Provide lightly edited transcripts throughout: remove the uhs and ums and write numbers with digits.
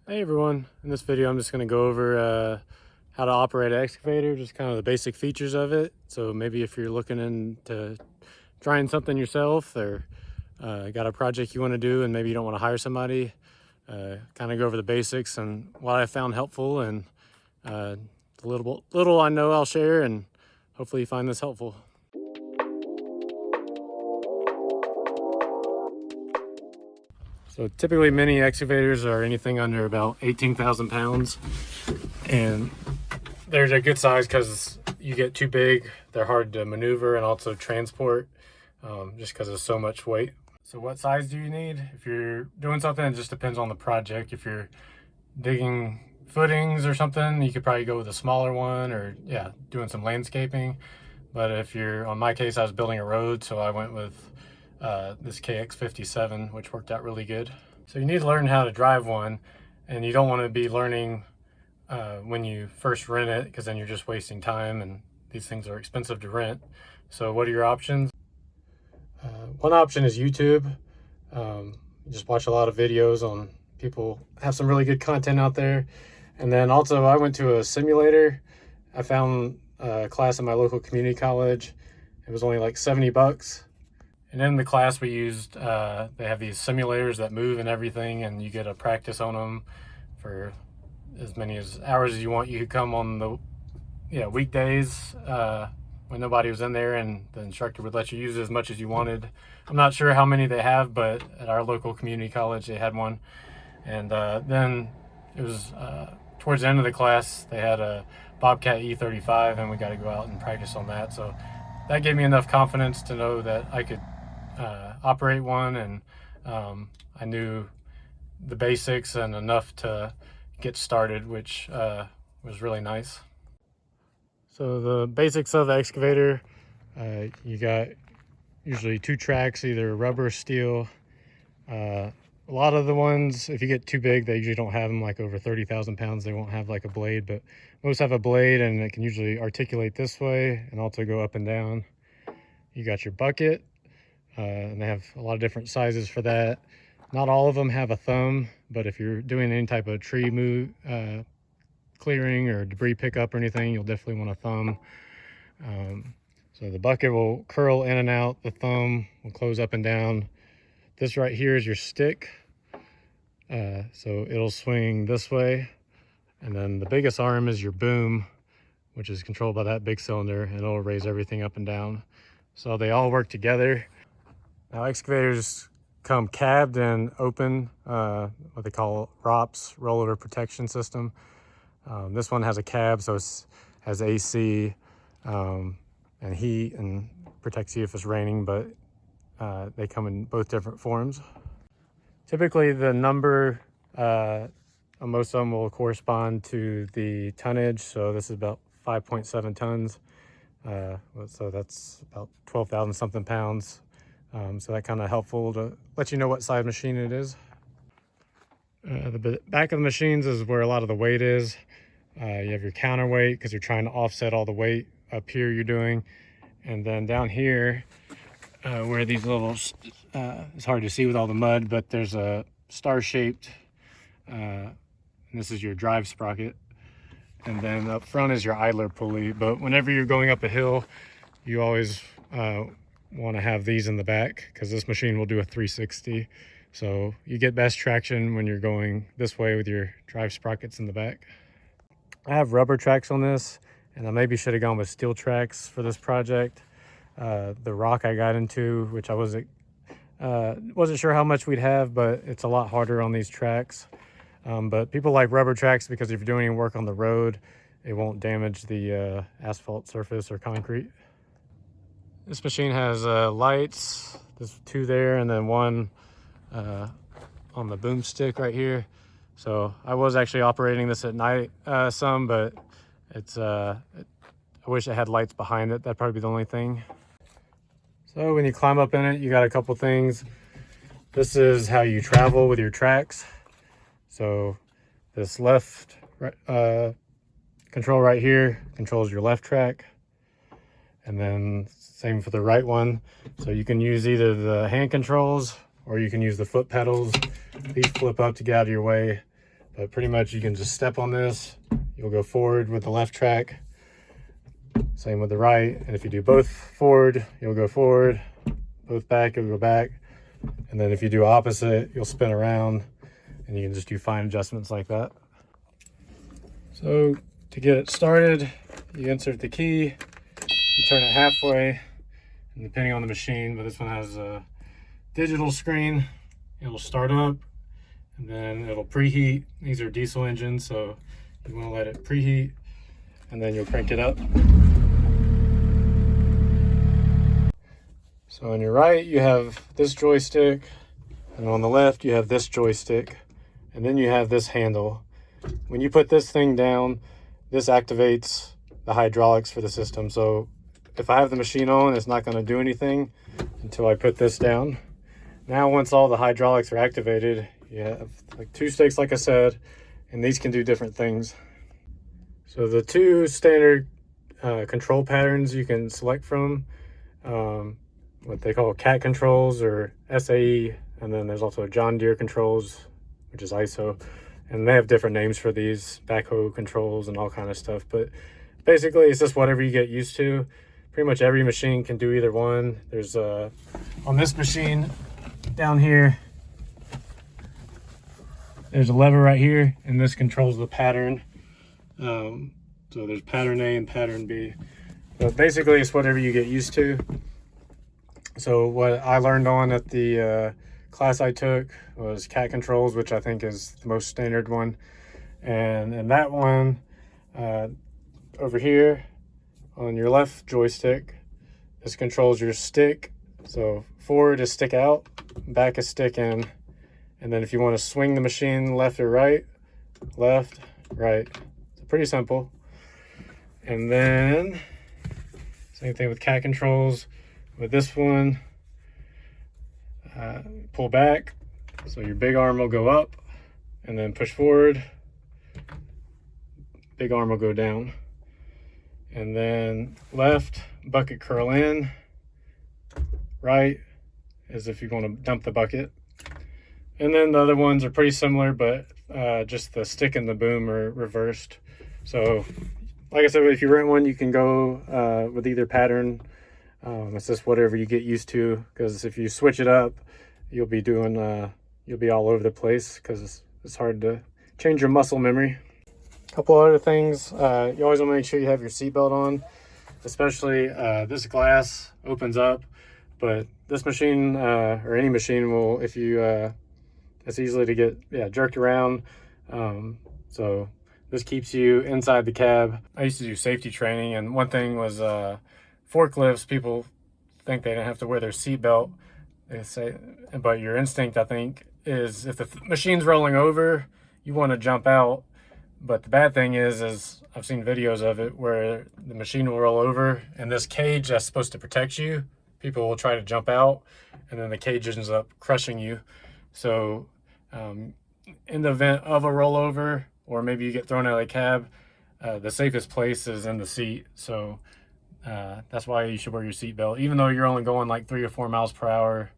Hey everyone, in this video I'm just going to go over how to operate an excavator, just kind of the basic features of it. So maybe if you're looking into trying something yourself or got a project you want to do and maybe you don't want to hire somebody, kind of go over the basics and what I found helpful, and the little I know I'll share, and hopefully you find this helpful. So typically mini excavators are anything under about 18,000 pounds, and they're a good size because you get too big, they're hard to maneuver and also transport, just because of so much weight. So what size do you need? If you're doing something, it just depends on the project. If you're digging footings or something, you could probably go with a smaller one, or doing some landscaping. But if you're, on my case, I was building a road, so I went with this KX57, which worked out really good. So you need to learn how to drive one, and you don't want to be learning when you first rent it, because then you're just wasting time, and these things are expensive to rent. So what are your options? One option is YouTube. You just watch a lot of videos on people, have some really good content out there. And then also I went to a simulator. I found a class in my local community college. It was only like 70 bucks. And in the class we used, they have these simulators that move and everything, and you get a practice on them for as many hours as you want. You could come on the weekdays when nobody was in there, and the instructor would let you use it as much as you wanted. I'm not sure how many they have, but at our local community college they had one. And then it was towards the end of the class, they had a Bobcat E35, and we got to go out and practice on that. So that gave me enough confidence to know that I could operate one, and I knew the basics and enough to get started, which was really nice. So the basics of the excavator, you got usually two tracks, either rubber or steel. A lot of the ones, if you get too big, they usually don't have them, like over 30,000 pounds, they won't have like a blade, but most have a blade, and it can usually articulate this way and also go up and down. You got your bucket, and they have a lot of different sizes for that. Not all of them have a thumb, but if you're doing any type of tree move, clearing or debris pickup or anything, you'll definitely want a thumb. So the bucket will curl in and out, the thumb will close up and down. This right here is your stick, so it'll swing this way. And then the biggest arm is your boom, which is controlled by that big cylinder, and it'll raise everything up and down. So they all work together. Now excavators come cabbed and open, what they call ROPS, rollover protection system. This one has a cab, so it has AC and heat, and protects you if it's raining, but they come in both different forms. Typically the number on most of them will correspond to the tonnage. So this is about 5.7 tons. So that's about 12,000 something pounds. So that kind of helpful to let you know what size machine it is. The back of the machines is where a lot of the weight is. You have your counterweight because you're trying to offset all the weight up here you're doing. And then down here, where these little, it's hard to see with all the mud, but there's a star-shaped, and this is your drive sprocket. And then up front is your idler pulley. But whenever you're going up a hill, you always want to have these in the back, because this machine will do a 360. So you get best traction when you're going this way with your drive sprockets in the back. I have rubber tracks on this, and I maybe should have gone with steel tracks for this project. The rock I got into, which I wasn't sure how much we'd have, but it's a lot harder on these tracks. But people like rubber tracks because if you're doing any work on the road, it won't damage the asphalt surface or concrete. This machine has lights, there's two there, and then one on the boom stick right here. So I was actually operating this at night some, but it's I wish it had lights behind it. That'd probably be the only thing. So when you climb up in it, you got a couple things. This is how you travel with your tracks. So this left control right here controls your left track, and then same for the right one. So you can use either the hand controls or you can use the foot pedals. These flip up to get out of your way, But pretty much you can just step on this, you'll go forward with the left track, same with the right. And if you do both forward, you'll go forward, both back, you'll go back. And then if you do opposite, you'll spin around, and you can just do fine adjustments like that. So to get it started, you insert the key, you turn it halfway, and depending on the machine, but this one has a digital screen, it'll start up, and then it'll preheat. These are diesel engines, so you want to let it preheat, and then you'll crank it up. So on your right, you have this joystick, and on the left, you have this joystick, and then you have this handle. When you put this thing down, this activates the hydraulics for the system. So if I have the machine on, it's not going to do anything until I put this down. Now, once all the hydraulics are activated, you have like 2 sticks, like I said, and these can do different things. So the 2 standard control patterns you can select from, what they call cat controls or SAE, and then there's also John Deere controls, which is ISO, and they have different names for these, backhoe controls and all kind of stuff. But basically it's just whatever you get used to. Pretty much every machine can do either one. There's on this machine down here, there's a lever right here, and this controls the pattern. So there's pattern A and pattern B, but basically it's whatever you get used to. So what I learned on at the class I took was cat controls, which I think is the most standard one. And in that one, over here on your left joystick, this controls your stick. So forward is stick out, back is stick in. And then if you want to swing the machine left or right, left, right. It's pretty simple. And then same thing with cat controls. With this one, pull back, so your big arm will go up, and then push forward, big arm will go down. And then left, bucket curl in, right is if you want to dump the bucket. And then the other ones are pretty similar, but just the stick and the boom are reversed. So like I said, if you rent one, you can go with either pattern. It's just whatever you get used to, because if you switch it up, you'll be doing you'll be all over the place, because it's hard to change your muscle memory. A couple other things, you always want to make sure you have your seatbelt on, especially this glass opens up, but this machine or any machine will, if you it's easily to get jerked around. So this keeps you inside the cab. I used to do safety training, and one thing was forklifts, people think they don't have to wear their seatbelt. They say, but your instinct, I think, is if the machine's rolling over, you want to jump out. But the bad thing is I've seen videos of it where the machine will roll over, and this cage that's supposed to protect you, people will try to jump out, and then the cage ends up crushing you. So in the event of a rollover, or maybe you get thrown out of the cab, the safest place is in the seat. So that's why you should wear your seatbelt, even though you're only going like 3 or 4 miles per hour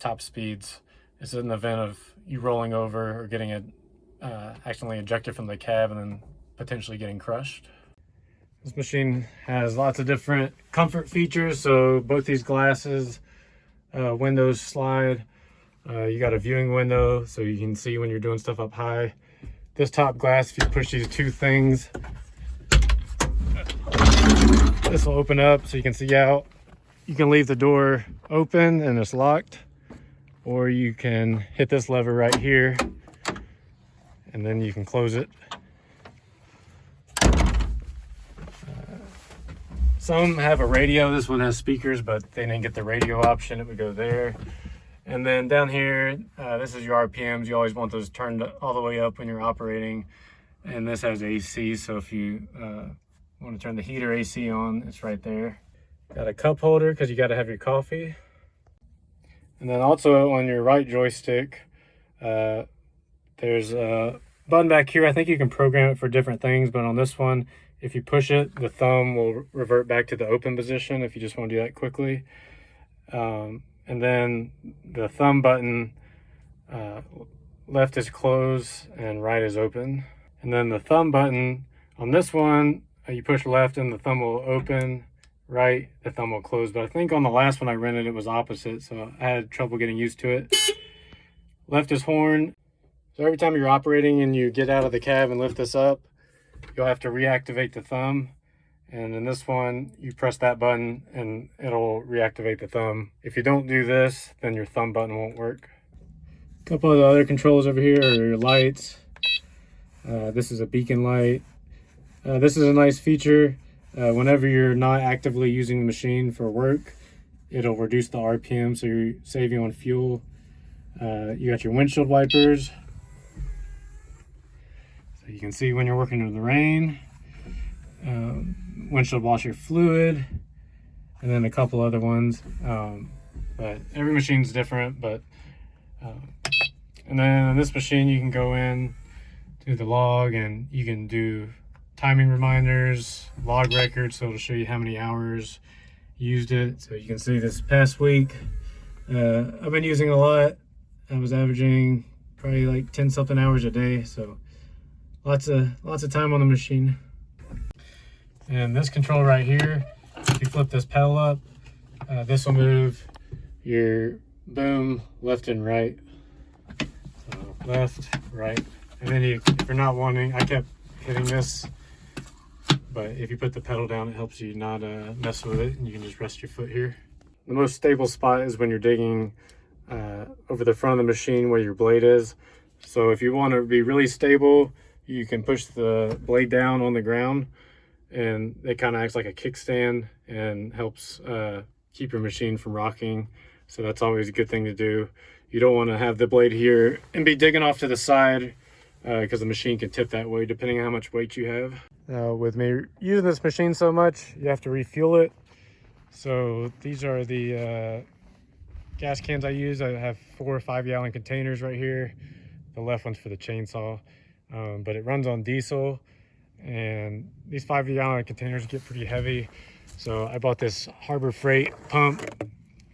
top speeds. It's in the event of you rolling over or getting accidentally ejected from the cab and then potentially getting crushed. This machine has lots of different comfort features. So both these glasses, windows slide. You got a viewing window so you can see when you're doing stuff up high. This top glass, if you push these 2 things, this will open up so you can see out. You can leave the door open and it's locked, or you can hit this lever right here and then you can close it. Some have a radio. This one has speakers, but they didn't get the radio option. It would go there. And then down here, this is your RPMs. You always want those turned all the way up when you're operating. And this has AC, so if you want to turn the heater AC on, it's right there. Got a cup holder because you got to have your coffee. And then also on your right joystick, there's a button back here. I think you can program it for different things, but on this one, if you push it, the thumb will revert back to the open position if you just want to do that quickly. And then the thumb button left is close and right is open. And then the thumb button on this one, you push left and the thumb will open, right, the thumb will close. But I think on the last one I rented, it was opposite, so I had trouble getting used to it. Left is horn. So every time you're operating and you get out of the cab and lift this up, you'll have to reactivate the thumb. And in this one, you press that button and it'll reactivate the thumb. If you don't do this, then your thumb button won't work. A couple of the other controls over here are your lights. This is a beacon light. This is a nice feature. Whenever you're not actively using the machine for work, it'll reduce the RPM, so you're saving on fuel. You got your windshield wipers. So you can see when you're working in the rain. Windshield washer fluid, and then a couple other ones. But every machine's different. And then on this machine, you can go in to the log and you can do timing reminders, log records, so it'll show you how many hours you used it. So you can see this past week, I've been using it a lot. I was averaging probably like 10 something hours a day, so lots of time on the machine. And this control right here, if you flip this pedal up, this will move your boom left and right. So left, right. And then if you're not wanting, I kept hitting this, but if you put the pedal down, it helps you not mess with it, and you can just rest your foot here. The most stable spot is when you're digging over the front of the machine where your blade is. So if you want to be really stable, you can push the blade down on the ground, and it kind of acts like a kickstand and helps keep your machine from rocking. So that's always a good thing to do. You don't want to have the blade here and be digging off to the side, because the machine can tip that way depending on how much weight you have. With me using this machine so much, you have to refuel it. So these are the gas cans I use. I have 4 or 5 gallon containers right here. The left one's for the chainsaw, but it runs on diesel, and these 5 gallon containers get pretty heavy. So I bought this Harbor Freight pump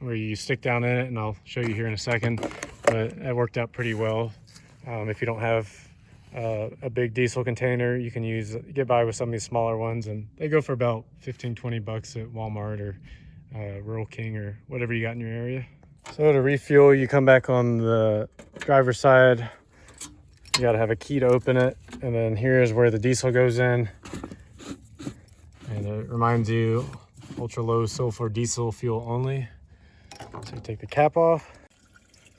where you stick down in it, and I'll show you here in a second, but it worked out pretty well. If you don't have a big diesel container, you can get by with some of these smaller ones, and they go for about 15-20 bucks at Walmart or Rural King or whatever you got in your area. So to refuel, you come back on the driver's side. You got to have a key to open it, and then here is where the diesel goes in, and it reminds you ultra low sulfur diesel fuel only. So you take the cap off,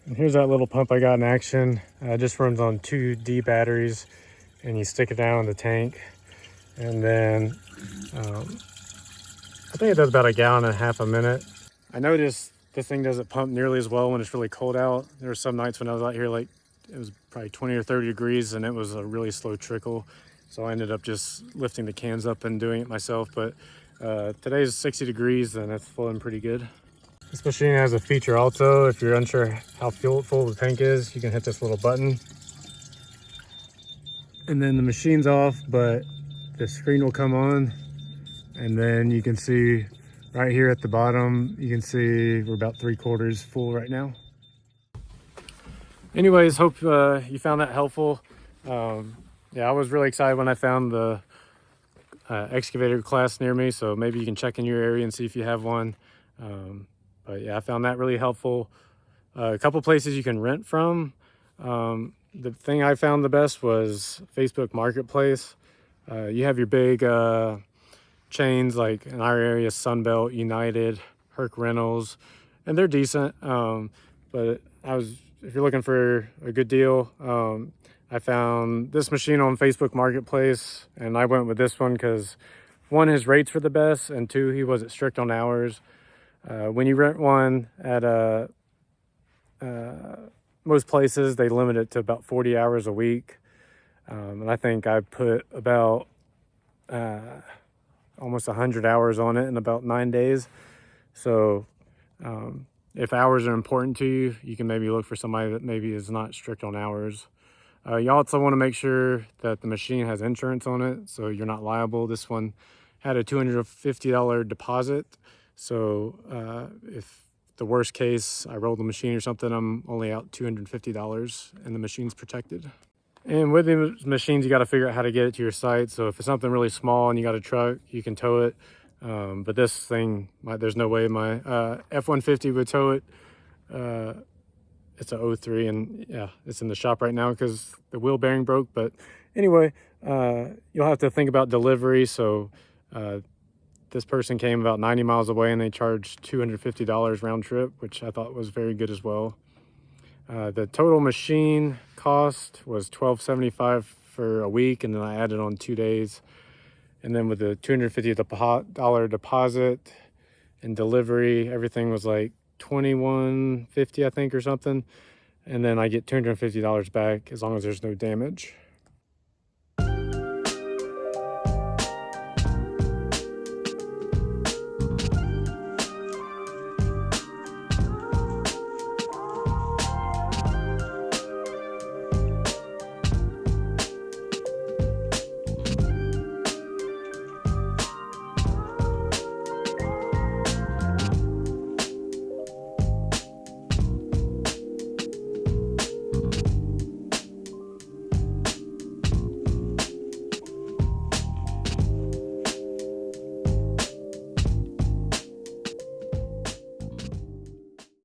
and here's that little pump I got in action. It just runs on 2 D batteries, and you stick it down in the tank, and then I think it does about 1.5 gallons a minute. I noticed this thing doesn't pump nearly as well when it's really cold out. There were some nights when I was out here, like it was probably 20 or 30 degrees, and it was a really slow trickle. So I ended up just lifting the cans up and doing it myself. But today's 60 degrees and it's flowing pretty good. This machine has a feature also. If you're unsure how full the tank is, you can hit this little button, and then the machine's off, but the screen will come on, and then you can see right here at the bottom, you can see we're about 3/4 full right now. Anyways, hope you found that helpful. Yeah, I was really excited when I found the excavator class near me, so maybe you can check in your area and see if you have one. But yeah, I found that really helpful. A couple places you can rent from. The thing I found the best was Facebook Marketplace. You have your big chains like in our area, Sunbelt, United, Herc Rentals, and they're decent. But if you're looking for a good deal, I found this machine on Facebook Marketplace, and I went with this one because 1, his rates were the best, and 2, he wasn't strict on hours. When you rent one at most places, they limit it to about 40 hours a week. And I think I put about almost 100 hours on it in about 9 days. So if hours are important to you, you can maybe look for somebody that maybe is not strict on hours. You also want to make sure that the machine has insurance on it, so you're not liable. This one had a $250 deposit. So if the worst case, I roll the machine or something, I'm only out $250 and the machine's protected. And with these machines, you got to figure out how to get it to your site. So if it's something really small and you got a truck, you can tow it. But this thing, there's no way my F-150 would tow it. It's a 03, and yeah, it's in the shop right now because the wheel bearing broke. But anyway, you'll have to think about delivery. So this person came about 90 miles away and they charged $250 round trip, which I thought was very good as well. The total machine cost was $12.75 for a week, and then I added on 2 days. And then with the $250 deposit and delivery, everything was like $21.50, I think, or something. And then I get $250 back as long as there's no damage.